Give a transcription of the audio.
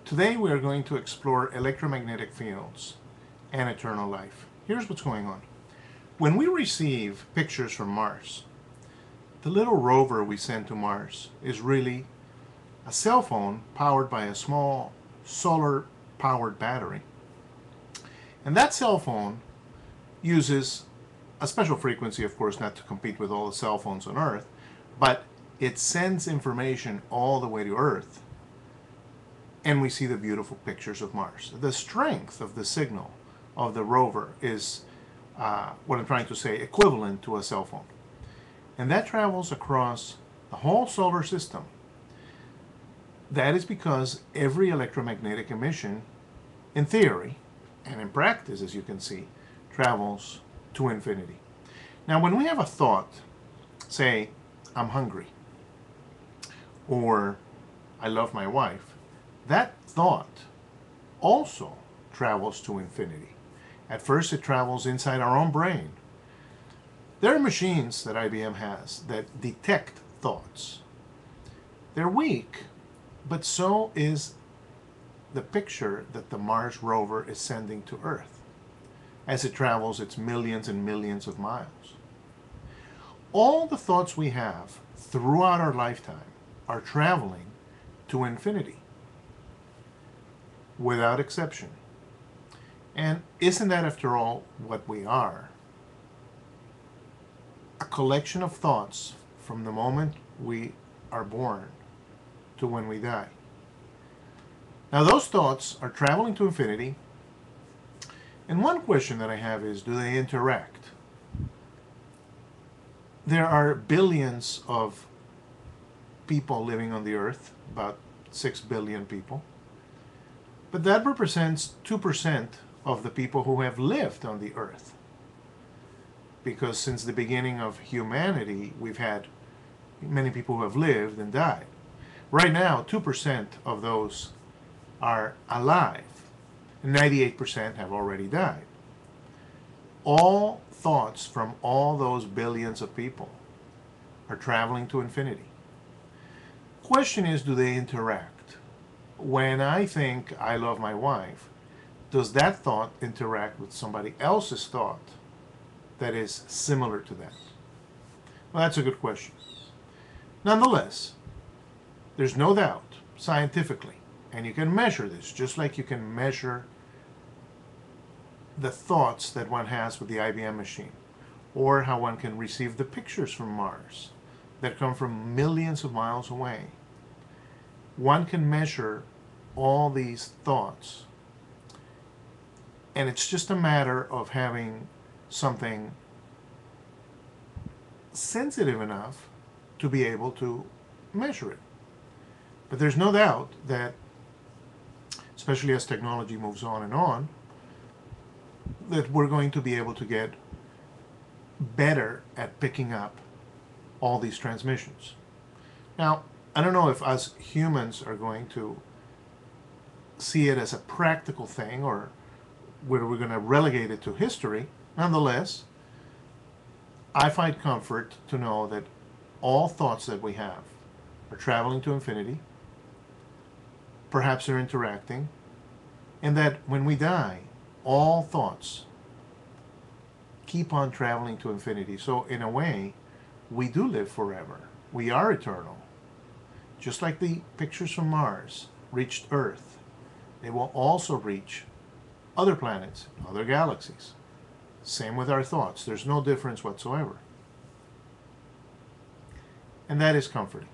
Today we are going to explore electromagnetic fields and eternal life. Here's what's going on. When we receive pictures from Mars, the little rover we send to Mars is really a cell phone powered by a small solar-powered battery. And that cell phone uses a special frequency, of course, not to compete with all the cell phones on Earth, but it sends information all the way to Earth, and we see the beautiful pictures of Mars. The strength of the signal of the rover is, what I'm trying to say, equivalent to a cell phone. And that travels across the whole solar system. That is because every electromagnetic emission, in theory, and in practice, as you can see, travels to infinity. Now, when we have a thought, say, I'm hungry, or I love my wife, that thought also travels to infinity. At first, it travels inside our own brain. There are machines that IBM has that detect thoughts. They're weak, but so is the picture that the Mars rover is sending to Earth as it travels its millions and millions of miles. All the thoughts we have throughout our lifetime are traveling to infinity, without exception. And isn't that, after all, what we are? A collection of thoughts from the moment we are born to when we die. Now, those thoughts are traveling to infinity, and one question that I have is, do they interact? There are billions of people living on the Earth, about 6 billion people, but that represents 2% of the people who have lived on the Earth. Because since the beginning of humanity, we've had many people who have lived and died. Right now, 2% of those are alive, and 98% have already died. All thoughts from all those billions of people are traveling to infinity. Question is, do they interact? When I think I love my wife, does that thought interact with somebody else's thought that is similar to that? Well, that's a good question. Nonetheless, there's no doubt, scientifically, and you can measure this, just like you can measure the thoughts that one has with the IBM machine, or how one can receive the pictures from Mars that come from millions of miles away. One can measure all these thoughts, and it's just a matter of having something sensitive enough to be able to measure it. But there's no doubt that, especially as technology moves on, that we're going to be able to get better at picking up all these transmissions. Now, I don't know if us humans are going to see it as a practical thing, or whether we're going to relegate it to history. Nonetheless, I find comfort to know that all thoughts that we have are traveling to infinity, perhaps they're interacting, and that when we die, all thoughts keep on traveling to infinity. So in a way, we do live forever. We are eternal. Just like the pictures from Mars reached Earth, they will also reach other planets, other galaxies. Same with our thoughts. There's no difference whatsoever. And that is comforting.